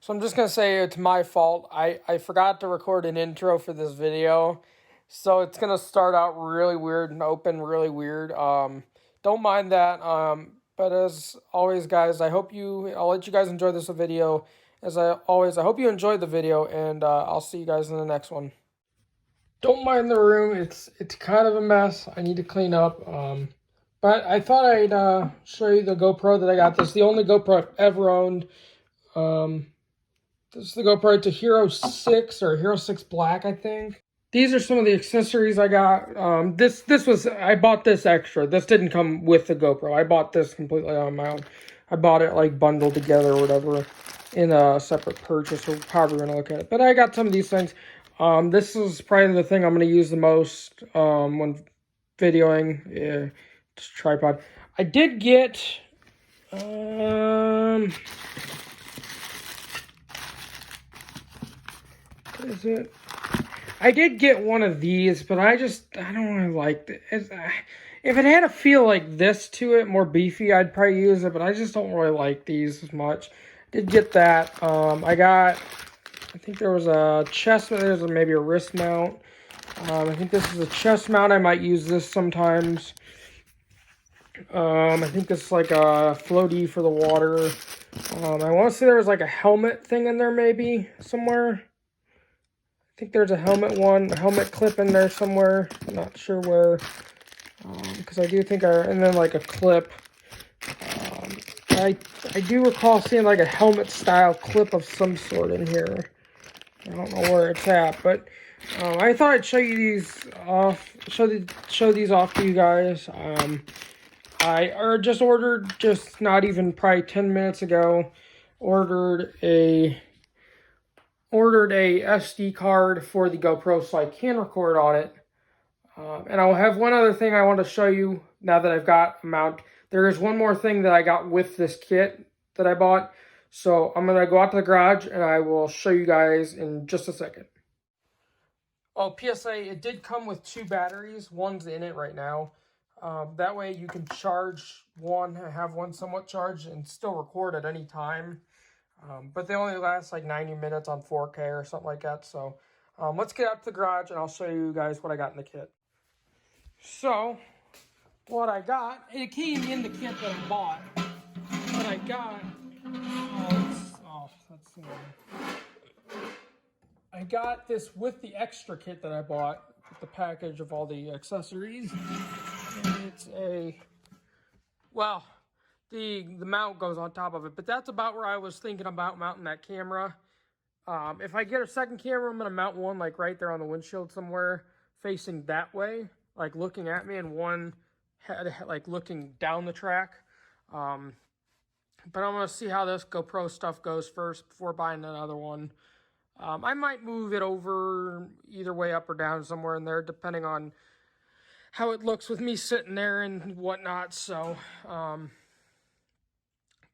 So I'm just going to say it's my fault. I forgot to record an intro for this video. So it's going to start out really weird and open really weird. Don't mind that. But as always, guys, I'll let you guys enjoy this video. As I hope you enjoyed the video, and I'll see you guys in the next one. Don't mind the room. It's kind of a mess. I need to clean up. But I thought I'd show you the GoPro that I got. This is the only GoPro I've ever owned. This is the GoPro. It's a Hero 6 or Hero 6 Black, I think. These are some of the accessories I got. I bought this extra. This didn't come with the GoPro. I bought this completely on my own. I bought it like bundled together or whatever in a separate purchase, or however you're gonna look at it. But I got some of these things. This is probably the thing I'm gonna use the most when videoing. Yeah, it's a tripod. I did get what is it? I did get one of these, but I don't really like it. If it had a feel like this to it, more beefy, I'd probably use it, but I just don't really like these as much. Did get that. I think there was a chest mount, there's maybe a wrist mount. I think this is a chest mount. I might use this sometimes. I think this is like a floaty for the water. I want to say there was like a helmet thing in there maybe somewhere. I think there's a helmet clip in there somewhere. I'm not sure where, because I do think and then like a clip. I do recall seeing like a helmet style clip of some sort in here. I don't know where it's at, but I thought I'd show you these off. Show these off to you guys. I just ordered, just not even probably 10 minutes ago, ordered a SD card for the GoPro so I can record on it. And I'll have one other thing I want to show you now that I've got a mount. There is one more thing that I got with this kit that I bought. So I'm going to go out to the garage and I will show you guys in just a second. Oh, PSA, it did come with 2 batteries. One's in it right now. That way you can charge one, have one somewhat charged, and still record at any time. But they only last like 90 minutes on 4K or something like that. So let's get out to the garage and I'll show you guys what I got in the kit. So what I got, it came in the kit that I bought. What I got, I got this with the extra kit that I bought, with the package of all the accessories. And it's the mount goes on top of it, but that's about where I was thinking about mounting that camera. If I get a second camera, I'm going to mount one like right there on the windshield somewhere, facing that way, like looking at me, and one head like looking down the track. But I'm going to see how this GoPro stuff goes first before buying another one. I might move it over either way, up or down, somewhere in there, depending on how it looks with me sitting there and whatnot. So,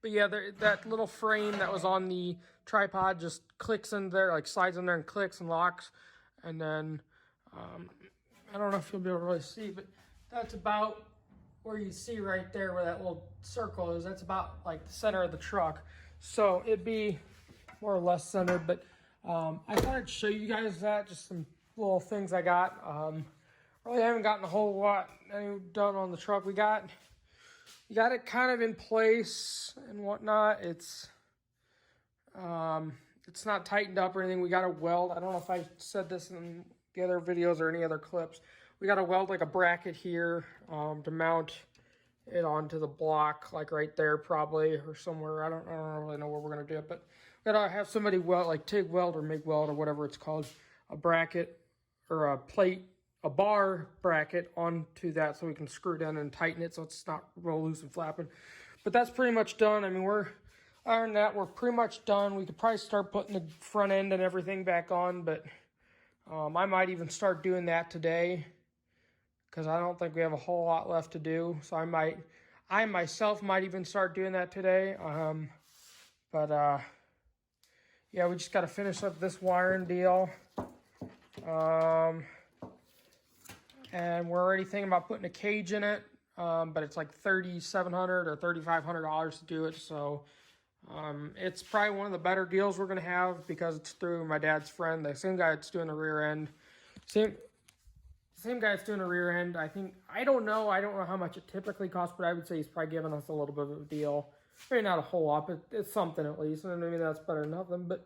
but yeah, that little frame that was on the tripod just clicks in there, like slides in there and clicks and locks. And then, I don't know if you'll be able to really see, but that's about where you see right there where that little circle is. That's about like the center of the truck. So it'd be more or less centered, but I thought I'd show you guys that, just some little things I got. Really haven't gotten a whole lot done on the truck. We got it kind of in place and whatnot. It's not tightened up or anything. We got a weld. I don't know if I said this in the other videos or any other clips. We got to weld like a bracket here to mount it onto the block, like right there probably, or somewhere. I don't really know where we're gonna do it, but we gotta have somebody weld, like TIG weld or MIG weld or whatever it's called, a bracket or a plate, a bar bracket onto that so we can screw it in and tighten it so it's not real loose and flapping. But that's pretty much done. I mean, other than that, we're pretty much done. We could probably start putting the front end and everything back on, but I might even start doing that today, because I don't think we have a whole lot left to do. So I myself might even start doing that today. Yeah, we just got to finish up this wiring deal. And we're already thinking about putting a cage in it, but it's like $3,700 or $3,500 to do it. So It's probably one of the better deals we're going to have because it's through my dad's friend, the same guy that's doing the rear end. Same guy that's doing the rear end. I don't know how much it typically costs, but I would say he's probably giving us a little bit of a deal. Maybe not a whole lot, but it's something at least. And maybe that's better than nothing, but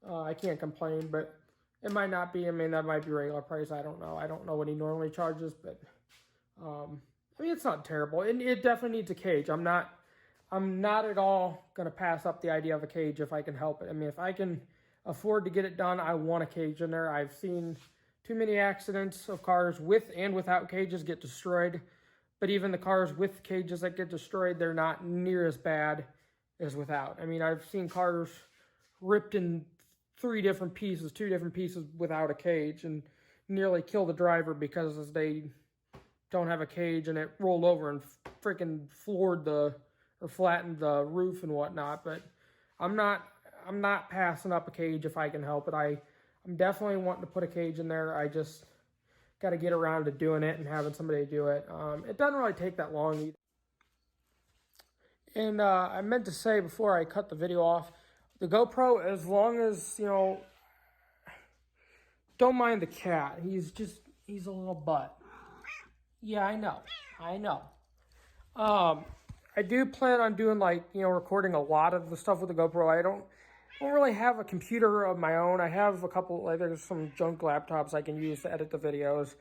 I can't complain. But it might not be. I mean, that might be regular price. I don't know. I don't know what he normally charges, but I mean, it's not terrible. It definitely needs a cage. I'm not at all going to pass up the idea of a cage if I can help it. I mean, if I can afford to get it done, I want a cage in there. I've seen too many accidents of cars with and without cages get destroyed. But even the cars with cages that get destroyed, they're not near as bad as without. I mean, I've seen cars ripped in two different pieces without a cage and nearly kill the driver because they don't have a cage and it rolled over and freaking flattened the roof and whatnot. But I'm not passing up a cage if I can help it. I'm definitely wanting to put a cage in there. I just got to get around to doing it and having somebody do it. It doesn't really take that long either. And I meant to say before I cut the video off, the GoPro, as long as, you know, don't mind the cat. He's a little butt. Yeah, I know. I do plan on doing, like, you know, recording a lot of the stuff with the GoPro. I don't really have a computer of my own. I have a couple, like, there's some junk laptops I can use to edit the videos.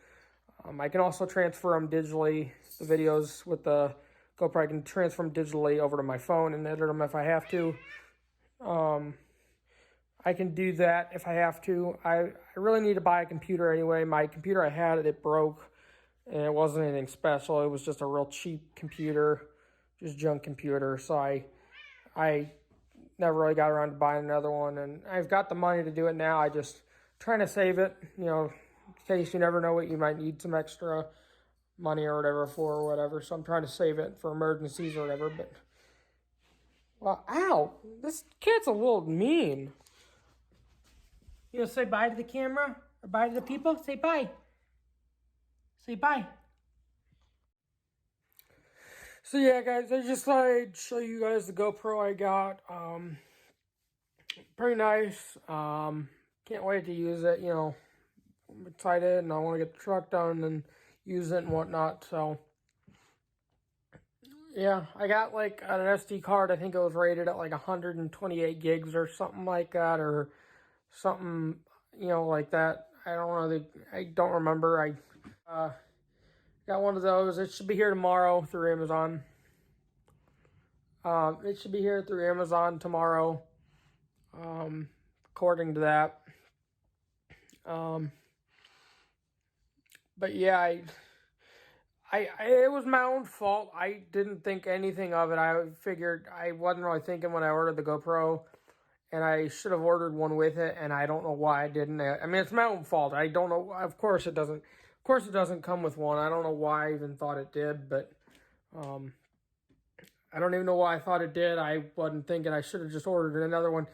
I can also transfer them digitally, the videos with the GoPro. I can transfer them digitally over to my phone and edit them if I have to. I can do that if I have to. I really need to buy a computer anyway. My computer I had, it broke, and it wasn't anything special. It was just a real cheap computer, just junk computer. So I never really got around to buying another one, and I've got the money to do it now. I just trying to save it, you know, in case you never know what you might need some extra money or whatever for or whatever. So I'm trying to save it for emergencies or whatever. But, well, ow, this kid's a little mean. You know, say bye to the camera or bye to the people. Say bye. Say bye. So yeah, guys, I just thought I'd show you guys the GoPro I got. Pretty nice. Can't wait to use it. You know, I'm excited and I want to get the truck done and use it and whatnot. So yeah, I got like an SD card. I think it was rated at like 128 gigs or something like that, or something, you know, like that. I don't remember. I got one of those. It should be here tomorrow through Amazon. It should be here through Amazon tomorrow, according to that. But yeah, it was my own fault. I didn't think anything of it. I figured I wasn't really thinking when I ordered the GoPro, and I should have ordered one with it, and I don't know why I didn't. I mean, it's my own fault. I don't know. Of course it doesn't come with one. I don't know why I even thought it did, but I don't even know why I thought it did. I wasn't thinking. I should have just ordered another one.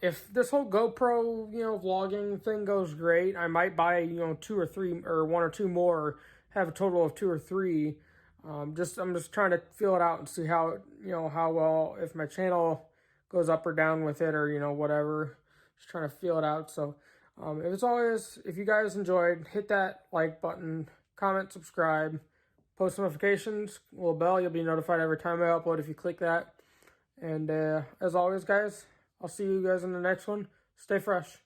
If this whole GoPro, you know, vlogging thing goes great, I might buy, you know, 2 or 3 or 1 or 2 more, or have a total of 2 or 3. I'm just trying to feel it out and see how, you know, how well, if my channel goes up or down with it, or, you know, whatever. Just trying to feel it out. So, if you guys enjoyed, hit that like button, comment, subscribe, post notifications, little bell. You'll be notified every time I upload if you click that. And as always, guys, I'll see you guys in the next one. Stay fresh.